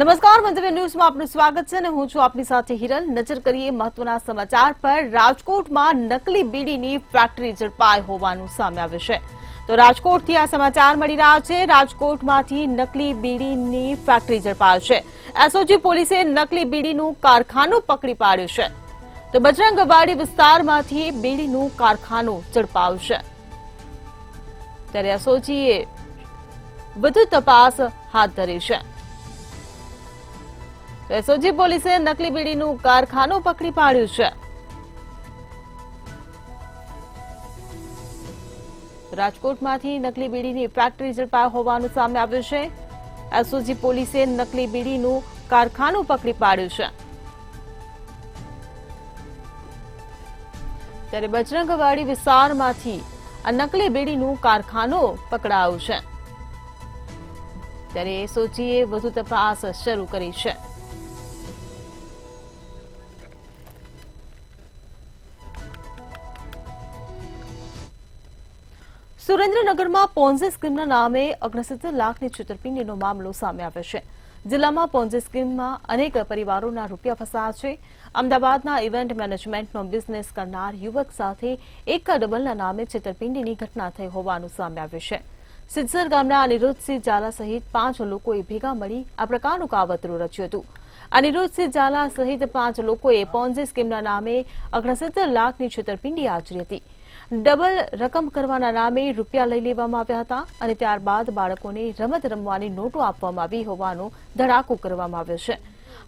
નમસ્કાર, મંતવ્ય ન્યૂઝમાં આપનું સ્વાગત છે અને હું છું આપની સાથે હિરલ। નજર કરીએ મહત્વના સમાચાર પર। રાજકોટમાં નકલી બીડીની ફેક્ટરી ઝડપાઈ હોવાનું સામે આવ્યું છે। તો રાજકોટથી આ સમાચાર મળી રહ્યા છે। રાજકોટમાંથી નકલી બીડીની ફેક્ટરી ઝડપાઈ છે। એસઓજી પોલીસે નકલી બીડીનું કારખાનું પકડી પાડ્યું છે। તો બજરંગવાડી વિસ્તારમાંથી બીડીનું કારખાનું ઝડપાયું છે। ત્યારે એસઓજીએ વધુ તપાસ હાથ ધરી છે। એસઓજી પોલીસે નકલી બીડીનું કારખાનું પકડી પાડ્યું છે। રાજકોટમાંથી નકલી બીડીની ફેક્ટરી ઝડપાઈ હોવાનું સામે આવ્યું છે। એસઓજી પોલીસે નકલી બીડીનું કારખાનું પકડી પાડ્યું છે। ત્યારે બજરંગવાડી વિસ્તારમાંથી આ નકલી બીડીનું કારખાનું પકડાયું છે। ત્યારે એસઓજીએ વધુ તપાસ શરૂ કરી છે। સુરેન્દ્રનગરમાં પોન્ઝી સ્કીમના નામે 69 લાખની છેતરપિંડીનો મામલો સામે આવ્યો છે। જિલ્લામાં પોન્ઝી સ્કીમમાં અનેક પરિવારોના રૂપિયા ફસાયા છે। અમદાવાદના ઇવેન્ટ મેનેજમેન્ટનો બિઝનેસ કરનાર યુવક સાથે એક ડબલના નામે છેતરપિંડીની ઘટના થઈ હોવાનું સામે આવ્યું છે। સિદ્ધસર ગામના અનિરુદ્ધસિંહ ઝાલા સહિત 5 લોકોએ ભેગા મળી આ પ્રકારનું કાવતરું રચ્યું હતું। અનિરુદ્ધસિંહ ઝાલા સહિત 5 લોકોએ પોન્ઝી સ્કીમના નામે 69 લાખની છેતરપિંડી આચરી હતી। ડબલ રકમ કરવાના નામે રૂપિયા લઈ લેવામાં આવ્યા હતા અને ત્યારબાદ બાળકોને રમત રમવાની નોટો આપવામાં આવી હોવાનો ધડાકો કરવામાં આવ્યો છે।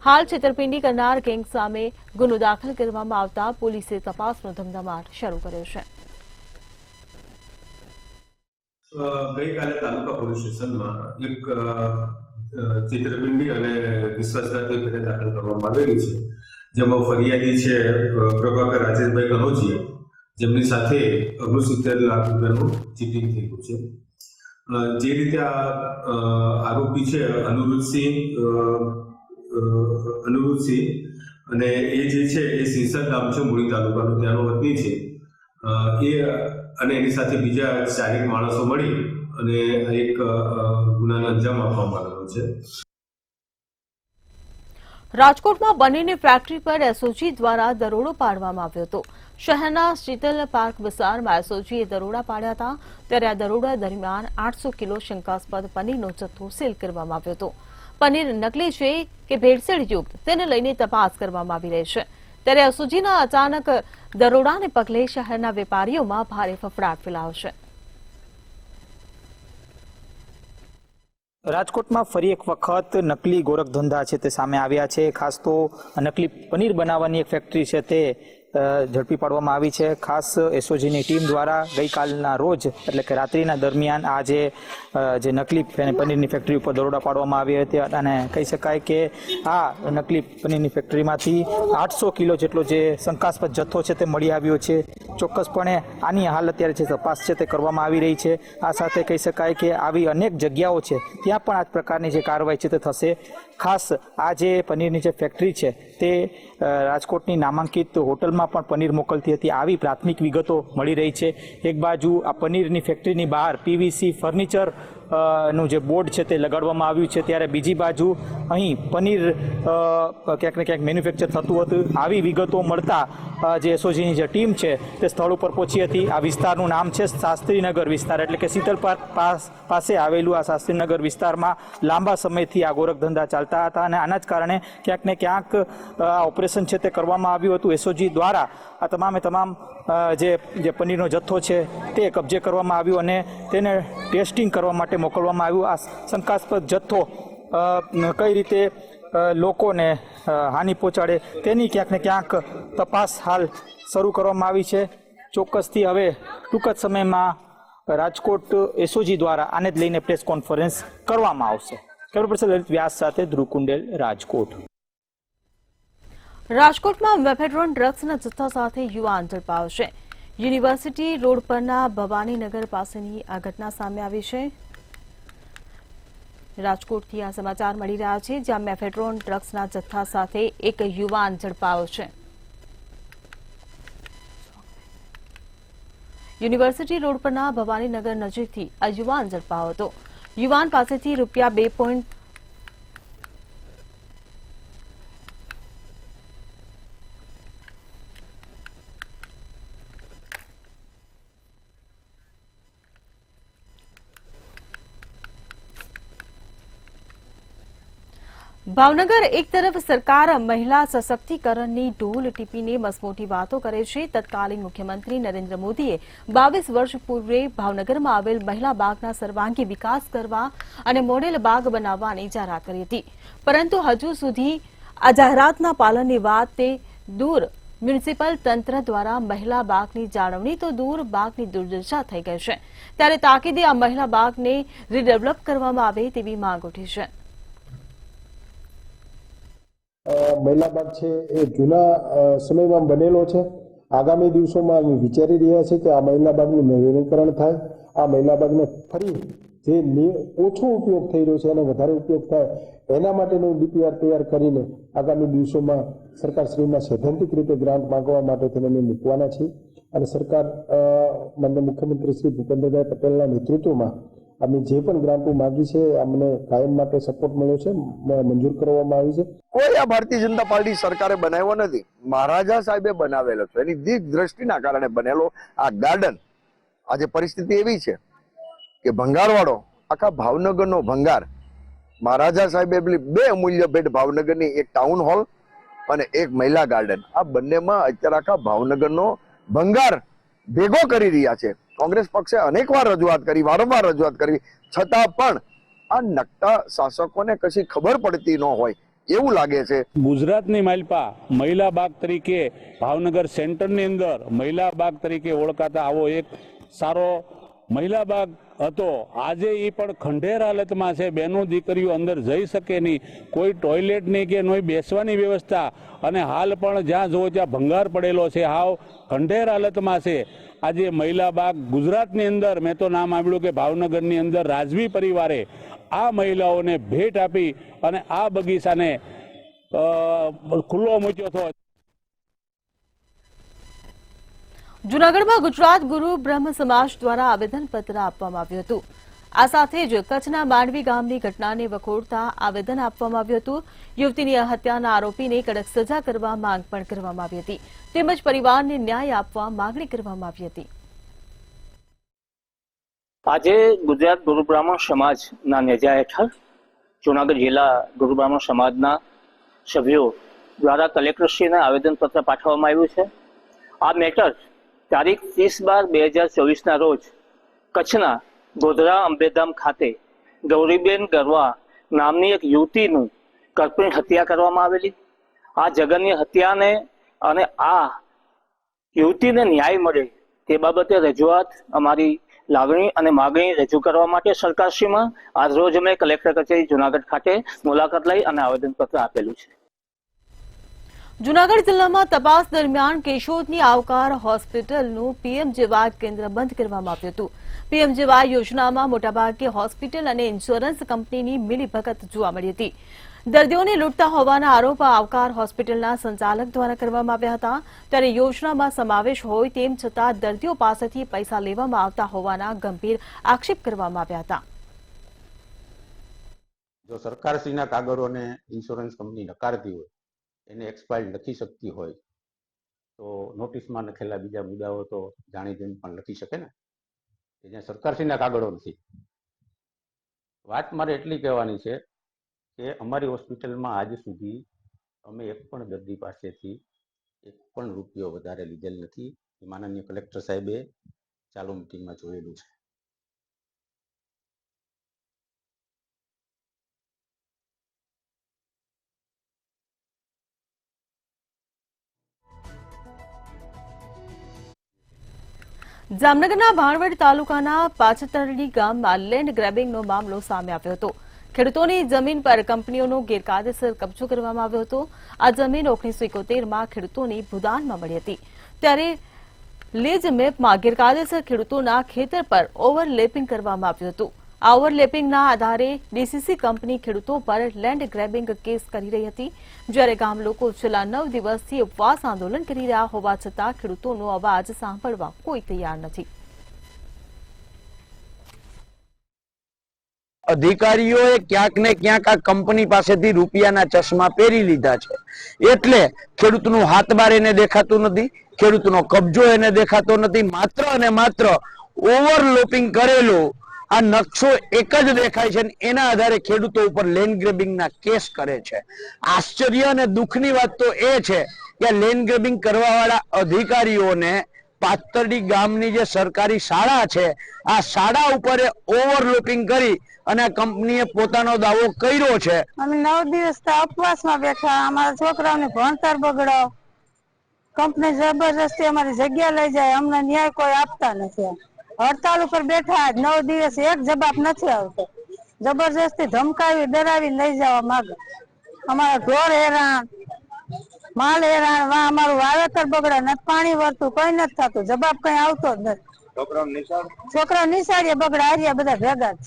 હાલ છેતરપિંડી કરનાર ગેંગ સામે ગુનો દાખલ કરવામાં આવતા પોલીસે તપાસનો ધમધમાટ શરૂ કર્યો છે। ગઈકાલે તાલુકા પોલીસ સ્ટેશનમાં એક છેતરપિંડી અને વિશ્વાસઘાતક ફરિયાદ દાખલ કરવામાં આવેલી છે, જેમાં ફરિયાદી છે પ્રભાકર રાજેશભાઈ કનોજીયા, જેમની સાથે 69 લાખ રૂપિયાનું ચીટિંગ થયું છે। જે રીતે આ આરોપી છે અનિરુદ્ધસિંહ અને એ જે છે એ સિંસદ ગામ છે, મૂળી તાલુકાનું, ત્યાંનો વતની છે। એ અને એની સાથે બીજા 4 માણસો મળી અને એક ગુનાને અંજામ આપવામાં આવ્યો છે। રાજકોટમાં પનીરની ફેક્ટરી પર એસઓજી દ્વારા દરોડો પાડવામાં આવ્યો હતો। શહેરના શીતલ પાર્ક વિસ્તારમાં એસઓજીએ દરોડા પાડ્યા હતા। ત્યારે આ દરોડા દરમિયાન 800 કિલો શંકાસ્પદ પનીરનો જથ્થો સીલ કરવામાં આવ્યો હતો। પનીર નકલી છે કે ભેળસેળયુક્ત તેને લઈને તપાસ કરવામાં આવી રહી છે। ત્યારે એસઓજીના અચાનક દરોડાને પગલે શહેરના વેપારીઓમાં ભારે ફફડાટ ફેલાયો છે। રાજકોટમાં ફરી એક વખત નકલી ગોરખધંધા છે તે સામે આવ્યા છે। ખાસ તો નકલી પનીર બનાવવાની એક ફેક્ટરી છે તે ઝડપી પાડવામાં આવી છે। ખાસ એસઓજીની ટીમ દ્વારા ગઈકાલના રોજ એટલે કે રાત્રિના દરમિયાન આ જે નકલી પનીરની ફેક્ટરી ઉપર દરોડા પાડવામાં આવી હતી અને કહી શકાય કે આ નકલી પનીરની ફેક્ટરીમાંથી 800 કિલો જેટલો જે શંકાસ્પદ જથ્થો છે તે મળી આવ્યો છે। ચોક્કસપણે આની હાલ અત્યારે જે તપાસ છે તે કરવામાં આવી રહી છે। આ સાથે કહી શકાય કે આવી અનેક જગ્યાઓ છે ત્યાં પણ આ પ્રકારની જે કાર્યવાહી છે તે થશે। ખાસ આ જે પનીરની જે ફેક્ટરી છે તે રાજકોટની નામાંકિત હોટલમાં પણ પનીર મોકલતી હતી, આવી પ્રાથમિક વિગતો મળી રહી છે। એક બાજુ આ પનીરની ફેક્ટરીની બહાર પીવીસી ફર્નિચર નું જે બોર્ડ છે તે લગાડવામાં આવ્યું છે, ત્યારે બીજી બાજુ અહીં પનીર ક્યાંક ને ક્યાંક મેન્યુફેક્ચર થતું હતું। આવી વિગતો મળતા જે એસઓજીની જે ટીમ છે તે સ્થળ ઉપર પહોંચી હતી। આ વિસ્તારનું નામ છે શાસ્ત્રીનગર વિસ્તાર, એટલે કે શીતલ પાર્ક પાસે આવેલું આ શાસ્ત્રીનગર વિસ્તારમાં લાંબા સમયથી આ ગોરખધંધા ચાલતા હતા અને આના જ કારણે ક્યાંક ને ક્યાંક આ ઓપરેશન છે તે કરવામાં આવ્યું હતું। એસઓજી દ્વારા આ તમામે તમામ જે પનીરનો જથ્થો છે તે કબજે કરવામાં આવ્યો અને તેને ટેસ્ટિંગ કરવા માટે મોકલવામાં આવ્યું। આ શંકાસ્પદ જથ્થો કઈ રીતે લોકોને હાનિ પહોંચાડે તેની ક્યાંક ને ક્યાંક તપાસ હાલ શરૂ કરવામાં આવી છે। ચોક્કસથી હવે ટૂંક જ સમયમાં રાજકોટ એસઓજી દ્વારા આને જ લઈને પ્રેસ કોન્ફરન્સ કરવામાં આવશે। કેમેરા પર્સન લલિત વ્યાસ સાથે ધ્રુવ કુંડેલ, રાજકોટ। રાજકોટમાં મેફેડ્રોન ડ્રગ્સના જથ્થા સાથે યુવાન ઝડપાયો છે। યુનિવર્સિટી રોડ પરના ભવાનીનગર પાસેની આ ઘટના સામે આવી છે। રાજકોટથી આ સમાચાર મળી રહ્યા છે, જ્યાં મેફેડ્રોન ડ્રગ્સના જથ્થા સાથે એક યુવાન ઝડપાયો છે। યુનિવર્સિટી રોડ પરના ભવાનીનગર નજીકથી આ યુવાન ઝડપાયો હતો। યુવાન પાસેથી રૂપિયા 2 ભાવનગર એક તરફ સરકાર મહિલા સશક્તિકરણની ઢોલ ટીપીને મસમોટી વાતો કરે છે, તત્કાલીન મુખ્યમંત્રી નરેન્દ્ર મોદીએ 22 વર્ષ પૂર્વે ભાવનગરમાં આવેલ મહિલા બાગના સર્વાંગી વિકાસ કરવા અને મોડેલ બાગ બનાવવાની જાહેરાત કરી હતી, પરંતુ હજુ સુધી આ જાહેરાતના પાલનની વાત તે દૂર મ્યુનિસિપલ તંત્ર દ્વારા મહિલા બાગની જાળવણી તો દૂર બાગની દુર્દશા થઈ ગઈ છે, ત્યારે તાકીદે આ મહિલા બાગને રીડેવલપ કરવામાં આવે તેવી માંગ ઉઠી છે. મહિલા બાગ છે એ જૂના સમયમાં બનેલો છે. આગામી દિવસોમાં અમે વિચારી રહ્યા છીએ કે આ મહિલા બાગનું નવીનીકરણ થાય, આ મહિલા બાગને ફરી જે ઓછો ઉપયોગ થઈ રહ્યો છે એનો વધારે ઉપયોગ થાય, એના માટેનું ડીપીઆર તૈયાર કરીને આગામી દિવસોમાં સરકારશ્રીના સૈદ્ધાંતિક રીતે ગ્રાન્ટ માંગવા માટે તેને અમે મૂકવાના છીએ. અને સરકાર માનનીય મુખ્યમંત્રી શ્રી ભૂપેન્દ્રભાઈ પટેલના નેતૃત્વમાં અમે જે પણ ગ્રાન્ટો માંગી છે અમને કાયમ માટે સપોર્ટ મળ્યો છે, મંજૂર કરવામાં આવી છે. કોઈ આ ભારતીય જનતા પાર્ટી સરકારે બનાવ્યો નથી, મહારાજા સાહેબે બનાવેલો છે. એની દીર્ઘ દ્રષ્ટિના કારણે બનેલો આ ગાર્ડન. આજે પરિસ્થિતિ એવી છે કે ભંગારવાળો આખા ભાવનગરનો ભંગાર, મહારાજા સાહેબે બે અમૂલ્ય ભેટ ભાવનગરની, એક ટાઉન હોલ અને એક મહિલા ગાર્ડન, આ બંનેમાં અત્યારે આખા ભાવનગરનો ભંગાર ભેગો કરી રહ્યા છે. કોંગ્રેસ પક્ષે અનેકવાર રજૂઆત કરી, વારંવાર રજૂઆત કરી, છતાં પણ આ નકટા શાસકોને કશી ખબર પડતી ન હોય એવું લાગે છે. ગુજરાતની માલપા મહિલા બાગ તરીકે ભાવનગર સેન્ટરની અંદર મહિલા બાગ તરીકે ઓળખાતા આવો એક સારો મહિલા બાગ હતો. આજે એ પણ ખંડેર હાલતમાં છે. બહેનો દીકરીઓ અંદર જઈ શકે નહીં, કોઈ ટોયલેટ નહીં કે નહીં બેસવાની વ્યવસ્થા, અને હાલ પણ જ્યાં જુઓ ત્યાં ભંગાર પડેલો છે, હાવ ખંડેર હાલતમાં છે. આજે મહિલા બાગ ગુજરાતની અંદર મેં તો નામ આપ્યું કે ભાવનગરની અંદર રાજવી પરિવારે આ મહિલાઓને ભેટ આપી અને આ બગીચાને ખુલ્લો મૂક્યો હતો. જૂનાગઢમાં ગુજરાત ગુરુ બ્રહ્મ સમાજ દ્વારા આવેદનપત્ર આપવામાં આવ્યું હતું. આ સાથે જ કચ્છના માંડવી ગામની ઘટનાને વખોડતા આવેદન આપવામાં આવ્યું હતું. યુવતીની હત્યાના આરોપીને કડક સજા કરવા માંગ પણ કરવામાં આવી હતી, તેમજ પરિવારને ન્યાય આપવા માંગણી કરવામાં આવી હતી. આજે ગુજરાત ગુરુ બ્રાહ્મણ સમાજના નેજા હેઠળ જૂનાગઢ જિલ્લા ગુરુ બ્રાહ્મણ સમાજના સભ્યો દ્વારા કલેક્ટરશ્રીને આવેદનપત્ર પાઠવવામાં આવ્યું છે. આ મેટર તારીખ 30/12/2024 રોજ કચ્છના ગોધરા અંબેધામ ખાતે ગૌરીબેન ગરવા નામની એક યુવતીનું કરપીણ હત્યા કરવામાં આવેલી. આ જઘન્ય હત્યાને અને આ યુવતીને ન્યાય મળે તે બાબતે રજૂઆત, અમારી લાગણી અને માગણી રજૂ કરવા માટે સરકારશ્રીમાં આજ રોજ અમે કલેક્ટર કચેરી જૂનાગઢ ખાતે મુલાકાત લઈ અને આવેદનપત્ર આપેલું છે. જૂનાગઢ જિલ્લામાં તપાસ દરમિયાન કેશોદની આવકાર હોસ્પિટલનું પીએમજેવાય કેન્દ્ર બંધ કરવામાં આવ્યું હતું. પીએમજેવાય યોજનામાં મોટાભાગે હોસ્પિટલ અને ઇન્સ્યોરન્સ કંપનીની મિલીભગત જોવા મળી હતી. દર્દીઓને લૂંટતા હોવાના આરોપ આવકાર હોસ્પિટલના સંચાલક દ્વારા કરવામાં આવ્યા હતા, ત્યારે યોજનામાં સમાવેશ હોય તેમ છતાં દર્દીઓ પાસેથી પૈસા લેવામાં આવતા હોવાના ગંભીર આક્ષેપ કરવામાં આવ્યા હતા. જો સરકારશ્રીના કાગળોને ઇન્સ્યોરન્સ કંપની નકારતી હોય, એને એક્સપાયર્ડ લખી શકતી હોય, તો નોટિસમાં લખેલા બીજા મુદ્દાઓ તો જાણી જોઈને પણ લખી શકે ને. જ્યાં સરકારશ્રીના કાગળો નથી. વાત મારે એટલી કહેવાની છે કે અમારી હોસ્પિટલમાં આજ સુધી અમે એક પણ દર્દી પાસેથી એક પણ રૂપિયો વધારે લીધેલ નથી. માનનીય કલેક્ટર સાહેબે ચાલુ મિટિંગમાં જોયેલું છે. જામનગરના ભાણવડ તાલુકાના પાછતરડી ગામમાં લેન્ડ ગ્રેબિંગનો મામલો સામે આવ્યો હતો. ખેડૂતોની જમીન પર કંપનીઓનો ગેરકાયદેસર કબજો કરવામાં આવ્યો હતો. આ જમીન 1971માં ખેડૂતોની ભૂદાનમાં મળી હતી, ત્યારે લીઝ મેપમાં ગેરકાયદેસર ખેડૂતોના ખેતર પર ઓવરલેપિંગ કરવામાં આવ્યું હતું. આ ઓવરલેપિંગના આધારે ડીસીસી કંપની ખેડૂતો પર લેન્ડ ગ્રેબિંગ કેસ કરી રહી હતી, જ્યારે ગામ લોકો છેલ્લા 9 દિવસથી ઉપવાસ આંદોલન કરી રહ્યા હોવા છતાં ખેડૂતોનો અવાજ સાંભળવા કોઈ તૈયાર નથી. અધિકારીઓએ ક્યાંક ને ક્યાંક આ કંપની પાસેથી રૂપિયાના ચશ્મા પહેરી લીધા છે, એટલે ખેડૂતનું હાથ બાર એને દેખાતું નથી, ખેડૂતનો કબજો એને દેખાતો નથી. માત્ર અને માત્ર ઓવરલોપિંગ કરેલું આ નકશો એક જ દેખાય છે અને એના આધારે ખેડૂતો ઉપર લેન્ડ ગ્રેબિંગના કેસ કરે છે. આશ્ચર્ય અને દુઃખની વાત તો એ છે કે લેન્ડ ગ્રેબિંગ કરવા વાળા અધિકારીઓને પાતરડી ગામની જે સરકારી શાળા છે આ શાળા ઉપર ઓવરલોકિંગ કરી અને આ કંપનીએ પોતાનો દાવો કર્યો છે. અમે 9 દિવસ ઉપવાસમાં બેઠા, અમારા છોકરાઓને ભણતર બગડો, કંપની જબરજસ્તી અમારી જગ્યા લઈ જાય, અમને ન્યાય કોઈ આપતા નથી. હડતાલ ઉપર બેઠા 9 દિવસ, એક જવાબ નથી આવતો. જબરજસ્તી ધમકાવી ડરાવી લઈ જવા માંગે. અમારા ઢોર હેરાન, માલ હેરાન, અમારું વાવેતર બગડે, નથી પાણી વરતું, કઈ નથી થતું, જવાબ કઈ આવતો જ નથી. છોકરા નિશાળીએ બગડા, હાર્યા બધા ભેગા જ.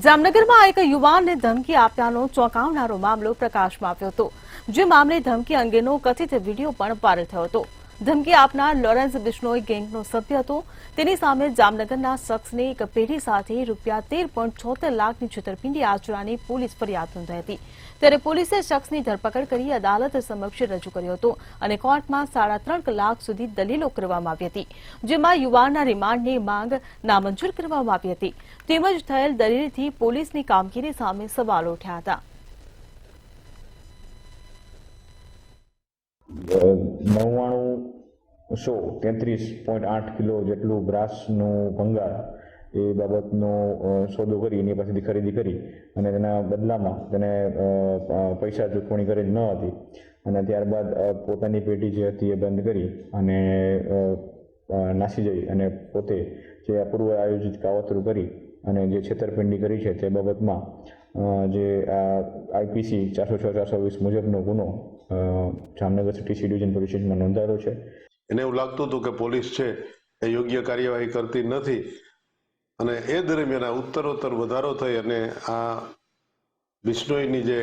જામનગરમાં એક યુવાનને ધમકી આપ્યાનો ચોંકાવનારો મામલો પ્રકાશમાં આવ્યો હતો. જે મામલે ધમકી અંગેનો કથિત વિડીયો પણ વાયરલ થયો હતો. ધમકી આપનાર લોરેન્સ બિશ્નોઈ ગેંગનો સભ્ય હતો. તેની સામે જામનગરના શખ્સને એક પેઢી સાથે ₹13.76 લાખની છેતરપિંડી આચરવાની પોલીસ ફરિયાદ નોંધાઈ હતી. ત્યારે પોલીસે શખ્સની ધરપકડ કરી અદાલત સમક્ષ રજૂ કર્યો હતો અને કોર્ટમાં 3.5 કલાક સુધી દલીલો કરવામાં આવી હતી. જેમાં યુવાનના રિમાન્ડની માંગ નામંજૂર કરવામાં આવી હતી. તેમજ થયેલ દલીલથી પોલીસની કામગીરી સામે સવાલો ઉઠ્યા હતા. 33.8 કિલો જેટલું બ્રાસનું ભંગાર એ બાબતનો સોદો કરી એની પાસેથી ખરીદી કરી અને તેના બદલામાં તેને પૈસા ચૂકવણી કરેલ ન હતી અને ત્યારબાદ પોતાની પેઢી જે હતી એ બંધ કરી અને નાસી જઈ અને પોતે જે પૂર્વ આયોજિત કાવતરું કરી અને જે છેતરપિંડી કરી છે તે બાબતમાં જે આઈપીસી 406-420 મુજબનો ગુનો Jamnagar city C division police સ્ટેશનમાં નોંધાયેલો છે. એને એવું લાગતું હતું કે પોલીસ છે એ યોગ્ય કાર્યવાહી કરતી નથી અને એ દરમિયાન ઉત્તરોત્તર વધારો થઈ અને આ બિશ્નોઈની જે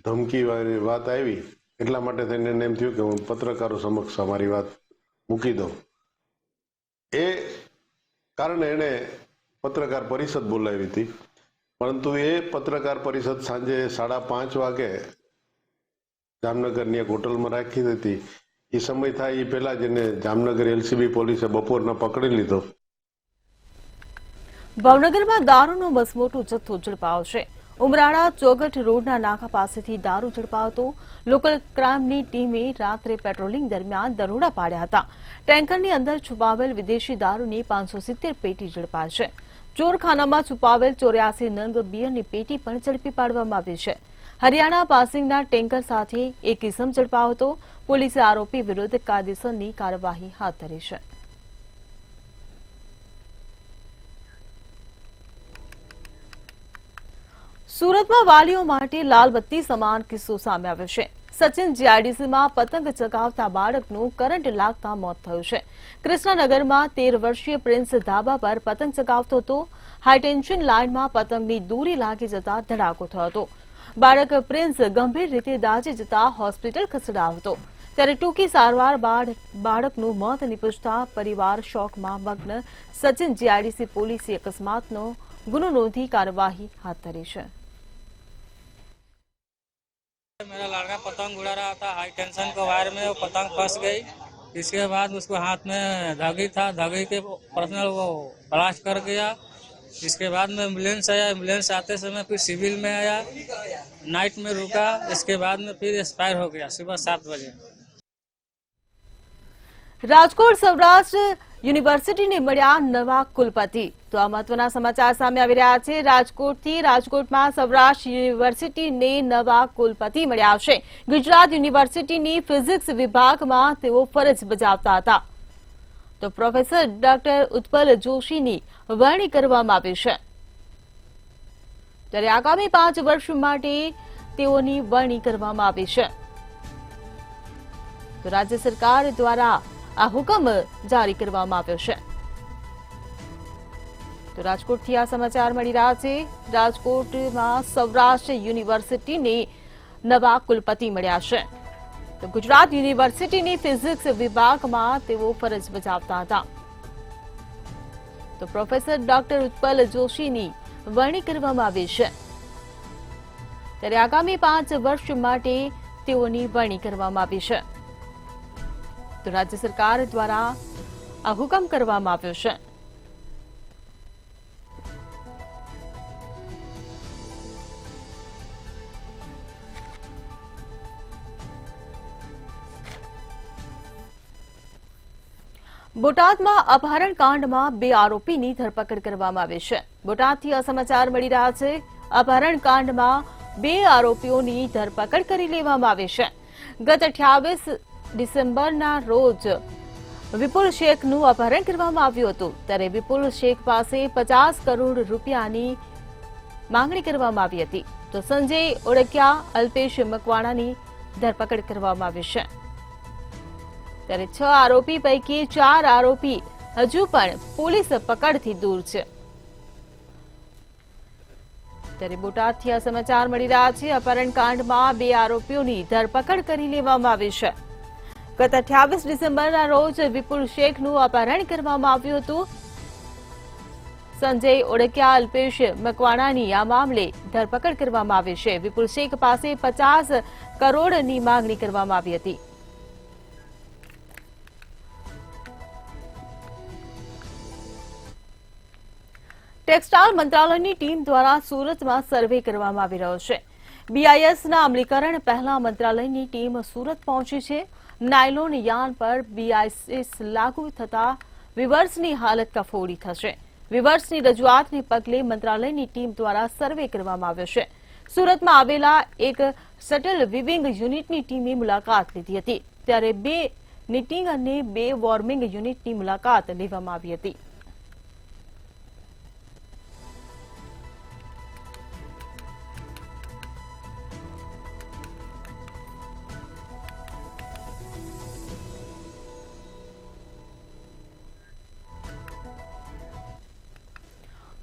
ધમકી વાત આવી એટલા માટે થઈને એને એમ થયું કે હું પત્રકારો સમક્ષ અમારી વાત મૂકી દઉં. એ કારણે એણે પત્રકાર પરિષદ બોલાવી હતી, પરંતુ એ પત્રકાર પરિષદ સાંજે 5:30 વાગે જામનગરની એક હોટલમાં રાખી હતી. એ સમય થાય એ પહેલા જ એને જામનગર એલસીબી પોલીસે બપોરના પકડી લીધો. ભાવનગરમાં દારૂનો મસમોટો જથ્થો ઝડપાયો છે. ઉમરાળા ચોગઠ રોડના નાકા પાસેથી દારૂ ઝડપાયો. લોકલ ક્રાઇમની ટીમે રાત્રે પેટ્રોલિંગ દરમિયાન દરોડા પાડ્યા હતા. ટેન્કરની અંદર છુપાવેલ વિદેશી દારૂની 570 પેટી ઝડપાઈ છે. ચોરખાનામાં છુપાવેલ 84 નંગ બિયરની પેટી પણ ઝડપી પાડવામાં આવી છે. હરિયાણા પાસિંગના ટેન્કર સાથે એક ઇસમ ઝડપાયો હતો. પોલીસે આરોપી વિરુદ્ધ કાયદેસરની કાર્યવાહી હાથ ધરી છે. સુરતમાં વાલીઓ માટે લાલબત્તી સમાન કિસ્સો સામે આવ્યો છે. સચિન જીઆઈડીસીમાં પતંગ ચગાવતા બાળકનું કરંટ લાગતા મોત થયું છે. કૃષ્ણનગરમાં 13 વર્ષીય પ્રિન્સ ધાબા પર પતંગ ચગાવતો હતો. હાઈટેન્શન લાઇનમાં પતંગની દોરી લાગી જતા ધડાકો થયો હતો. બાળક પ્રિન્સ ગંભીર રીતે દાઝી જતા હોસ્પિટલ ખસેડાયો હતો. ત્યારે ટૂંકી સારવાર બાદ બાળકનું મોત નિપજતા પરિવાર શોકમાં મગ્ન. સચિન જીઆઈડીસી પોલીસે અકસ્માતનો गुनो नोंधी कार्यवाही हाथ धरी है। मेरा लड़का पतंग उड़ा रहा था, हाई टेंशन के वायर में वो पतंग फंस गई। इसके बाद उसको हाथ में धागी था, धागी के पर्सनल वो ब्लास्ट कर गया। इसके बाद में एम्बुलेंस आया, एम्बुलेंस आते समय फिर सिविल में आया, नाइट में रुका, इसके बाद में फिर एक्सपायर हो गया सुबह 7 बजे। રાજકોટ સૌરાષ્ટ્ર યુનિવર્સિટીને મળ્યા નવા કુલપતિ। તો આ મહત્વના સમાચાર સામે આવી રહ્યા છે રાજકોટથી। રાજકોટમાં સૌરાષ્ટ્ર યુનિવર્સિટીને નવા કુલપતિ મળ્યા છે। ગુજરાત યુનિવર્સિટીની ફિઝિક્સ વિભાગમાં તેઓ ફરજ બજાવતા હતા। તો પ્રોફેસર ડોક્ટર ઉત્પલ જોશીની વરણી કરવામાં આવી છે। ત્યારે આગામી 5 વર્ષ માટે તેઓની વરણી કરવામાં આવી છે। તો રાજ્ય સરકાર દ્વારા આ હુકમ જારી કરવામાં આવ્યો છે। તો રાજકોટથી આ સમાચાર મળી રહ્યા છે। રાજકોટમાં સૌરાષ્ટ્ર યુનિવર્સિટીને નવા કુલપતિ મળ્યા છે। તો ગુજરાત યુનિવર્સિટીની ફિઝિક્સ વિભાગમાં તેઓ ફરજ બજાવતા હતા। તો પ્રોફેસર ડોક્ટર ઉત્પલ જોશીની વરણી કરવામાં આવી છે। ત્યારે આગામી 5 વર્ષ માટે તેઓની વરણી કરવામાં આવી છે। તો રાજ્ય સરકાર દ્વારા આ હુકમ કરવામાં આવ્યો છે। બોટાદમાં અપહરણ કાંડમાં 2 આરોપીની ધરપકડ કરવામાં આવી છે. બોટાદથી આ સમાચાર મળી રહ્યા છે. અપહરણ કાંડમાં 2 આરોપીઓની ધરપકડ કરી લેવામાં આવી છે. ગત 28 ડિસેમ્બરના રોજ વિપુલ શેખનું અપહરણ કરવામાં આવ્યું હતું. ત્યારે વિપુલ શેખ પાસે 50 કરોડ રૂપિયાની માંગણી કરવામાં આવી હતી. તો સંજય ઓળકિયા, અલ્પેશ મકવાણાની ધરપકડ કરવામાં આવી છે. ત્યારે 6 આરોપી પૈકી 4 આરોપી હજુ પણ પોલીસ પકડથી દૂર છે. ત્યારે બોટાદથી આ સમાચાર મળી રહ્યા છે. અપહરણ કાંડમાં 2 આરોપીઓની ધરપકડ કરી લેવામાં આવી છે. ગત 28 ડિસેમ્બરના રોજ વિપુલ શેખનું અપહરણ કરવામાં આવ્યું હતું. સંજય ઓળકિયા, અલ્પેશ મકવાણાની આ મામલે ધરપકડ કરવામાં આવી છે. વિપુલ શેખ પાસે 50 કરોડની માંગણી કરવામાં આવી હતી. ટેક્સટાઇલ મંત્રાલયની ટીમ દ્વારા સુરતમાં સર્વે કરવામાં આવી રહ્યો છે. BISના અમલીકરણ પહેલા મંત્રાલયની ટીમ સુરત પહોંચી છે. નાયલોન યાન પર BIS લાગુ થતા વિવર્સની હાલત કફોડી થશે. વિવર્સની રજૂઆતને પગલે મંત્રાલયની ટીમ દ્વારા સર્વે કરવામાં આવ્યો છે. સુરતમાં આવેલા એક શટલ વિવિંગ યુનિટની ટીમે મુલાકાત લીધી હતી. ત્યારે 2 નીટિંગ અને 2 વોર્મિંગ યુનિટની મુલાકાત લેવામાં આવી હતી.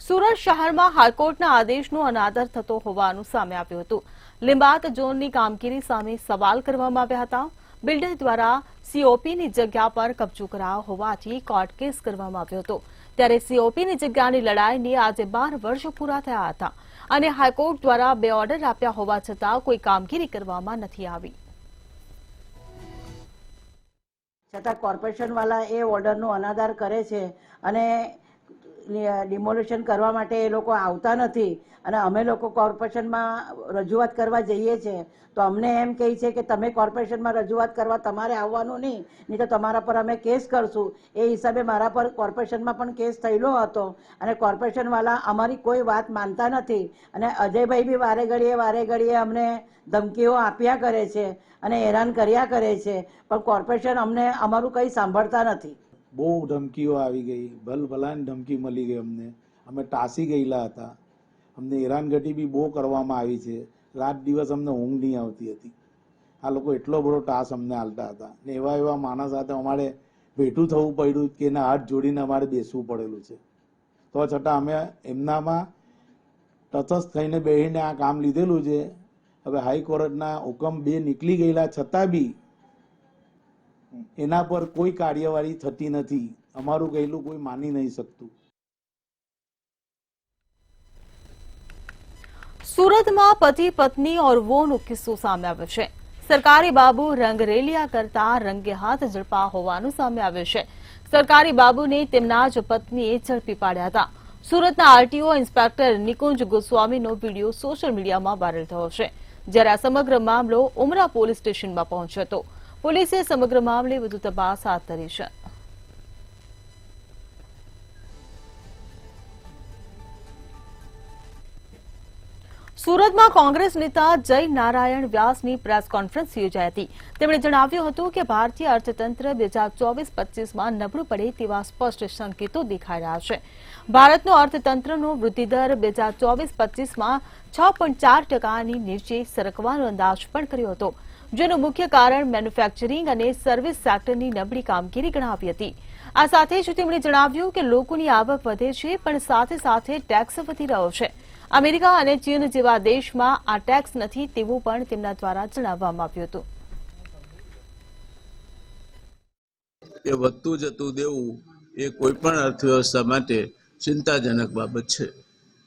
સુરત શહેરમાં હાઈકોર્ટના આદેશનો અનાદર થતો હોવાનું સામે આવ્યું હતું. લિંબાયત ઝોનની કામગીરી સામે સવાલ કરવામાં આવ્યા હતા. બિલ્ડર દ્વારા COPની જગ્યા પર કબજો કરાયો હોવાથી કોર્ટ કેસ કરવામાં આવ્યો હતો. ત્યારે COPની જગ્યાની લડાઈને આજે 12 વર્ષ પૂરા થયા હતા અને હાઈકોર્ટ દ્વારા 2 ઓર્ડર આપ્યા હોવા છતાં કોઈ કામગીરી કરવામાં નથી આવી. છતાં કોર્પોરેશન વાળા એ ઓર્ડરનો અનાદર કરે છે અને ડિમોલિશન કરવા માટે એ લોકો આવતા નથી. અને અમે લોકો કોર્પોરેશનમાં રજૂઆત કરવા જઈએ છીએ તો અમને એમ કહે છે કે તમે કોર્પોરેશનમાં રજૂઆત કરવા તમારે આવવાનું નહીં તો તમારા પર અમે કેસ કરશું. એ હિસાબે મારા પર કોર્પોરેશનમાં પણ કેસ થયેલો હતો અને કોર્પોરેશનવાળા અમારી કોઈ વાત માનતા નથી. અને અજયભાઈ બી વારે ઘડીએ અમને ધમકીઓ આપ્યા કરે છે અને હેરાન કર્યા કરે છે, પણ કોર્પોરેશન અમને અમારું કંઈ સાંભળતા નથી. બહુ ધમકીઓ આવી ગઈ, ભલભલાની ધમકી મળી ગઈ અમને. અમે ટાંસી ગયેલા હતા. અમને હેરાનગતિ બી બહુ કરવામાં આવી છે. રાત દિવસ અમને ઊંઘ નહીં આવતી હતી. આ લોકો એટલો બધો ટાસ અમને આલતા હતા ને એવા માણસ સાથે અમારે ભેટું થવું પડ્યું કે એના હાથ જોડીને અમારે બેસવું પડેલું છે. તો છતાં અમે એમનામાં તટસ્થ થઈને બેસીને આ કામ લીધેલું છે. હવે હાઈકોર્ટના હુકમ 2 નીકળી ગયેલા છતાં બી એના પર કોઈ કાર્યવાહી થતી નથી. અમારું કહેલું કોઈ માની નહીં શકતું. સુરતમાં પતિ પત્ની और વોનો કિસ્સો સામે આવ્યો છે. સરકારી બાબુ રંગરેલિયા કરતા રંગે હાથ ઝડપા હોવાનું સામે આવ્યું છે. સરકારી બાબુને તેમના જ પત્નીએ ઝડપી પાડ્યા હતા. સુરતના RTO ઇન્સ્પેક્ટર નિકુંજ ગોસ્વામીનો વિડીયો સોશિયલ મીડિયામાં વાયરલ થયો છે. જ્યારે આ સમગ્ર મામલો ઉમરા પોલીસ સ્ટેશનમાં પહોંચ્યો હતો. પોલીસે સમગ્ર મામલે વધુ તપાસ હાથ ધરી છે. સુરતમાં કોંગ્રેસ નેતા જય નારાયણ વ્યાસની પ્રેસ કોન્ફરન્સ યોજાઈ હતી. તેમણે જણાવ્યું હતું કે ભારતીય અર્થતંત્ર 2024-25માં નબળું પડે તેવા સ્પષ્ટ સંકેતો દેખાઈ રહ્યા છે. ભારતનો અર્થતંત્રનો વૃદ્ધિદર 2024-25માં 6.4%ની નીચે સરકવાનો અંદાજ પણ કર્યો હતો, જેનું મુખ્ય કારણ મેન્યુફેક્ચરિંગ અને સર્વિસ સેક્ટરની નબળી કામગીરી ગણાવી હતી. આ સાથે જ તેમણે જણાવ્યું કે લોકોની આવક વધે છે, પણ સાથે સાથે ટેક્સ વધી રહ્યો છે. અમેરિકા અને ચીન જેવા દેશમાં આ ટેક્સ નથી તેવું પણ તેમના દ્વારા જણાવવામાં આવ્યું હતું. એ વધતું જતું દેવું એ કોઈ પણ અર્થવ્યવસ્થા માટે ચિંતાજનક બાબત છે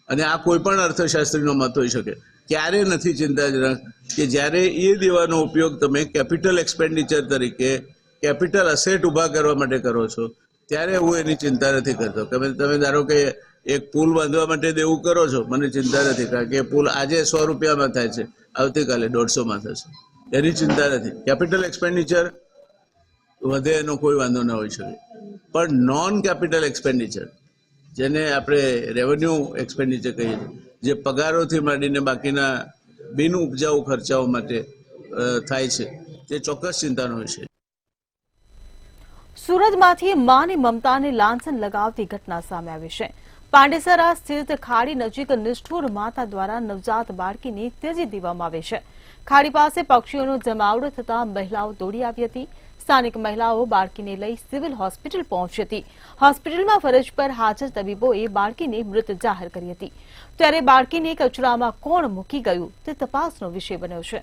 અને આ કોઈ પણ અર્થશાસ્ત્રીનો મત હોઈ શકે. ક્યારે નથી ચિંતાજનક કે જ્યારે એ દેવાનો ઉપયોગ તમે કેપિટલ એક્સપેન્ડિચર તરીકે કેપિટલ અસેટ ઊભા કરવા માટે કરો છો ત્યારે હું એની ચિંતા નથી કરતો. તમે ધારો કે એક પુલ બાંધવા માટે દેવું કરો છો, મને ચિંતા નથી, કારણ કે પુલ આજે 100 રૂપિયામાં થાય છે, આવતીકાલે 150માં થશે, એની ચિંતા નથી. કેપિટલ એક્સપેન્ડિચર વધે એનો કોઈ વાંધો ન હોઈ શકે. પણ નોન કેપિટલ એક્સપેન્ડિચર, જેને આપણે રેવન્યુ એક્સપેન્ડિચર કહીએ છીએ, જે પગારોથી માંડીને બાકીના બિન ઉપજાઉ ખર્ચાઓ માટે થાય છે, તે ચોક્કસ ચિંતાનો વિષય. સુરતમાંથી માની મમતાને લાંછન લગાવતી ઘટના સામે આવી છે. પાંડેસરા સ્થિત ખાડી નજીક નિષ્ઠુર માતા દ્વારા નવજાત બાળકીને ત્યજી દેવામાં આવી છે. ખાડી પાસે પક્ષીઓનો જમાવડો થતા મહિલાઓ દોડી આવી હતી. સ્થાનિક મહિલાઓ બાળકીને લઈ સિવિલ હોસ્પિટલ પહોંચી હતી. હોસ્પિટલમાં ફરજ પર હાજર તબીબોએ બાળકીને મૃત જાહેર કરી હતી. ત્યારે બાળકીને કચરામાં કોણ મૂકી ગયું તે તપાસનો વિષય બન્યો છે.